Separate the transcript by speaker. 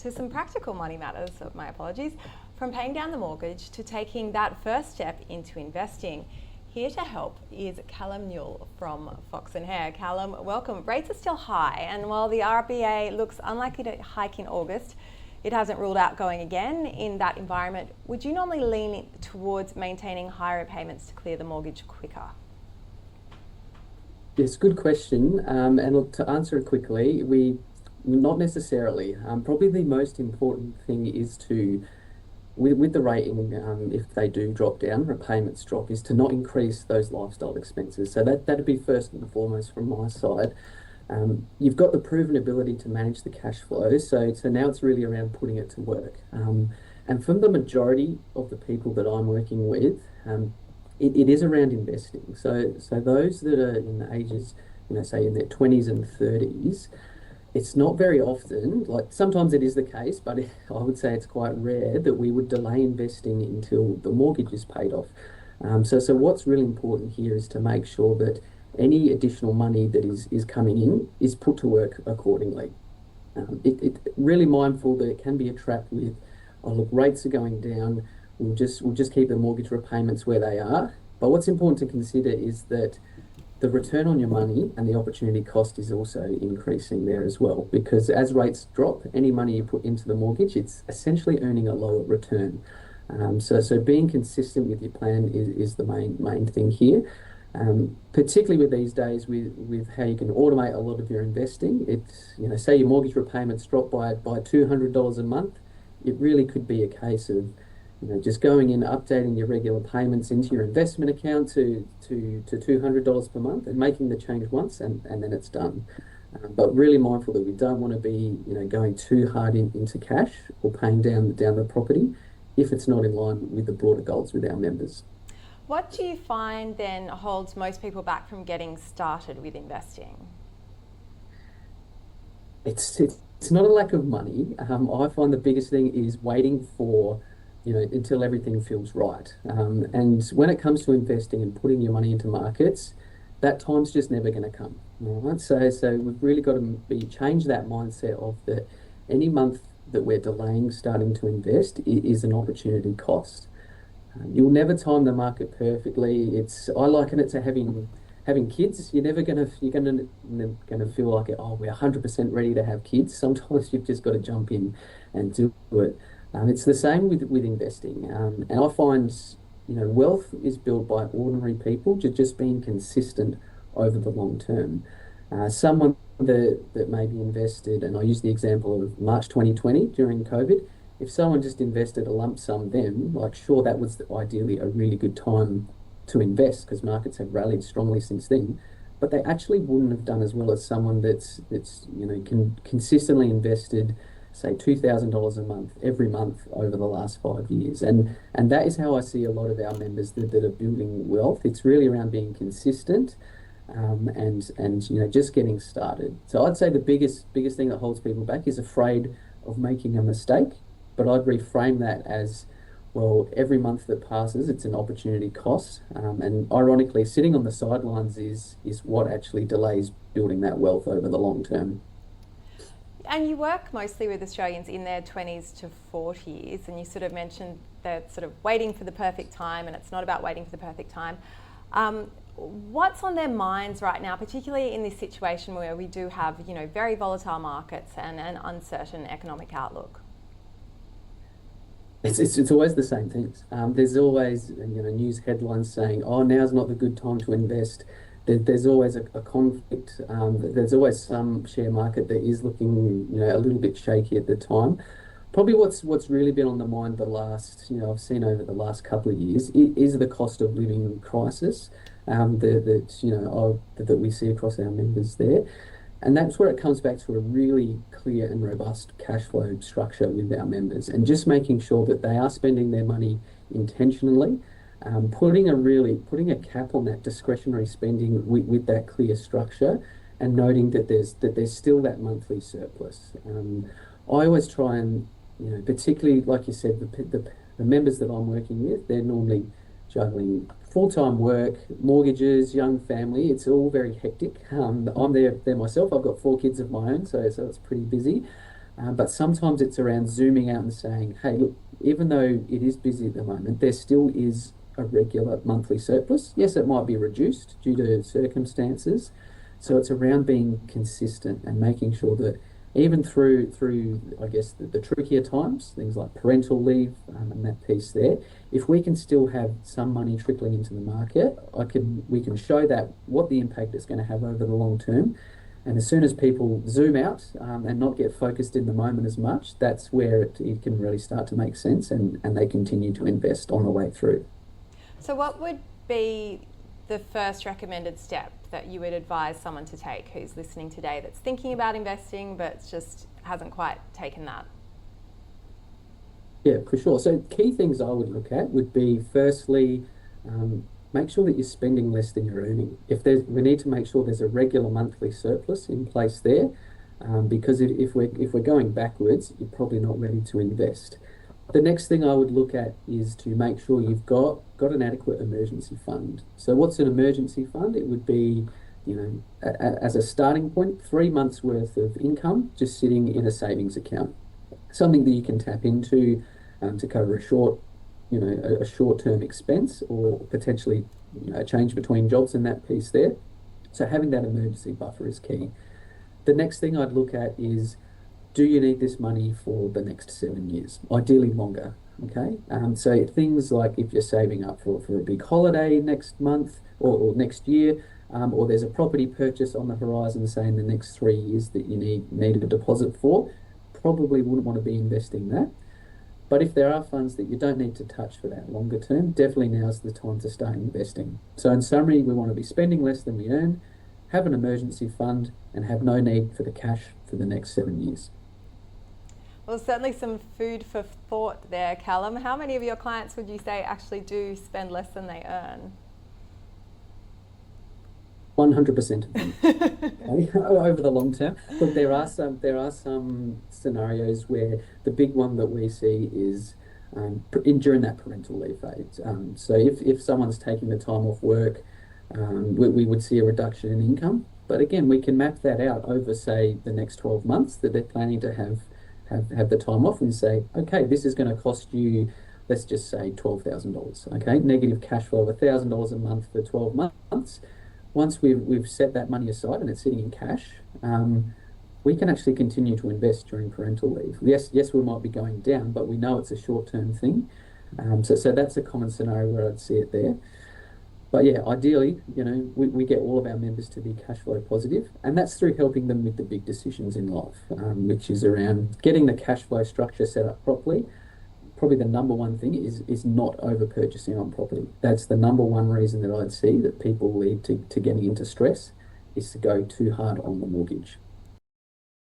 Speaker 1: To some practical money matters, my apologies, from paying down the mortgage to taking that first step into investing. Here to help is Callum Newell from Fox and Hare. Callum, welcome. Rates are still high, and while the RBA looks unlikely to hike in August, it hasn't ruled out going again. In that environment, would you normally lean towards maintaining higher repayments to clear the mortgage quicker?
Speaker 2: Yes, good question. And look, to answer it quickly, we not necessarily. Probably the most important thing is to, with the rating, if they do drop down, repayments drop, is to not increase those lifestyle expenses. So that'd be first and foremost from my side. You've got the proven ability to manage the cash flow, so now it's really around putting it to work. And from the majority of the people that I'm working with, it is around investing. So those that are in the ages, say in their 20s and 30s, it's not very often, like sometimes it is the case, but I would say it's quite rare that we would delay investing until the mortgage is paid off. So what's really important here is to make sure that any additional money that is coming in is put to work accordingly. It really mindful that it can be a trap with, oh look, rates are going down, we'll just keep the mortgage repayments where they are. But what's important to consider is that the return on your money and the opportunity cost is also increasing there as well, because as rates drop, any money you put into the mortgage, it's essentially earning a lower return. So being consistent with your plan is the main thing here. Particularly with these days with how you can automate a lot of your investing. It's, say your mortgage repayments drop by $200 a month, it really could be a case of just going in, updating your regular payments into your investment account to $200 per month and making the change once, and then it's done. But really mindful that we don't want to be going too hard into cash or paying down the property if it's not in line with the broader goals with our members.
Speaker 1: What do you find then holds most people back from getting started with investing?
Speaker 2: It's not a lack of money. I find the biggest thing is waiting for until everything feels right. And when it comes to investing and putting your money into markets, that time's just never going to come. All right. So we've really got to change that mindset of that any month that we're delaying starting to invest is an opportunity cost. You'll never time the market perfectly. I liken it to having kids. You're gonna feel like, oh, we're 100% ready to have kids. Sometimes you've just got to jump in and do it. It's the same with investing. And I find, wealth is built by ordinary people just being consistent over the long term. Someone that maybe invested, and I use the example of March 2020 during COVID, if someone just invested a lump sum then, sure, that was ideally a really good time to invest because markets have rallied strongly since then, but they actually wouldn't have done as well as someone that's consistently invested, say $2,000 a month every month over the last 5 years, and that is how I see a lot of our members that are building wealth. It's really around being consistent, and just getting started. So I'd say the biggest thing that holds people back is afraid of making a mistake, but I'd reframe that as, well, every month that passes, it's an opportunity cost, and ironically, sitting on the sidelines is what actually delays building that wealth over the long term.
Speaker 1: And you work mostly with Australians in their 20s to 40s, and you sort of mentioned that sort of waiting for the perfect time, and it's not about waiting for the perfect time. What's on their minds right now, particularly in this situation where we do have, very volatile markets and an uncertain economic outlook?
Speaker 2: It's always the same things. There's always news headlines saying, "Oh, now's not the good time to invest." There's always a conflict. There's always some share market that is looking a little bit shaky at the time. Probably what's really been on the mind the last I've seen over the last couple of years is the cost of living crisis that we see across our members there. And that's where it comes back to a really clear and robust cash flow structure with our members, and just making sure that they are spending their money intentionally, putting a cap on that discretionary spending with that clear structure, and noting that there's still that monthly surplus. I always try and particularly like you said, the members that I'm working with, they're normally juggling full-time work, mortgages, young family. It's all very hectic. I'm there myself. I've got 4 kids of my own, so it's pretty busy. But sometimes it's around zooming out and saying, hey, look, even though it is busy at the moment, there still is a regular monthly surplus. Yes, it might be reduced due to circumstances. So it's around being consistent and making sure that even through I guess the trickier times, things like parental leave and that piece there, if we can still have some money trickling into the market, we can show that what the impact is going to have over the long term. And as soon as people zoom out and not get focused in the moment as much, that's where it can really start to make sense and they continue to invest on the way through.
Speaker 1: So, what would be the first recommended step that you would advise someone to take who's listening today that's thinking about investing but just hasn't quite taken that?
Speaker 2: Yeah, for sure. So key things I would look at would be firstly, make sure that you're spending less than you're earning. We need to make sure there's a regular monthly surplus in place there, because if we're going backwards, you're probably not ready to invest. The next thing I would look at is to make sure you've got an adequate emergency fund. So what's an emergency fund? It would be, as a starting point, 3 months worth of income just sitting in a savings account, something that you can tap into to cover a short-term expense or potentially a change between jobs in that piece there. So having that emergency buffer is key. The next thing I'd look at is, do you need this money for the next 7 years? Ideally longer. Okay. So things like if you're saving up for a big holiday next month or next year, or there's a property purchase on the horizon, say in the next 3 years that you need a deposit for, probably wouldn't want to be investing that. But if there are funds that you don't need to touch for that longer term, definitely now's the time to start investing. So in summary, we want to be spending less than we earn, have an emergency fund, and have no need for the cash for the next 7 years.
Speaker 1: Well, certainly some food for thought there, Callum. How many of your clients would you say actually do spend less than they earn?
Speaker 2: 100% of them. Okay, over the long term. Look, there are some scenarios where the big one that we see is during that parental leave phase. So if someone's taking the time off work, we would see a reduction in income. But again, we can map that out over, say, the next 12 months that they're planning to have the time off and say, okay, this is going to cost you, let's just say $12,000. Okay, negative cash flow of $1,000 a month for 12 months. Once we've set that money aside and it's sitting in cash, we can actually continue to invest during parental leave. Yes, we might be going down, but we know it's a short-term thing. So that's a common scenario where I'd see it there. But yeah, ideally, we get all of our members to be cash flow positive, and that's through helping them with the big decisions in life, which is around getting the cash flow structure set up properly. Probably the number one thing is not over purchasing on property. That's the number one reason that I'd see that people lead to getting into stress, is to go too hard on the mortgage.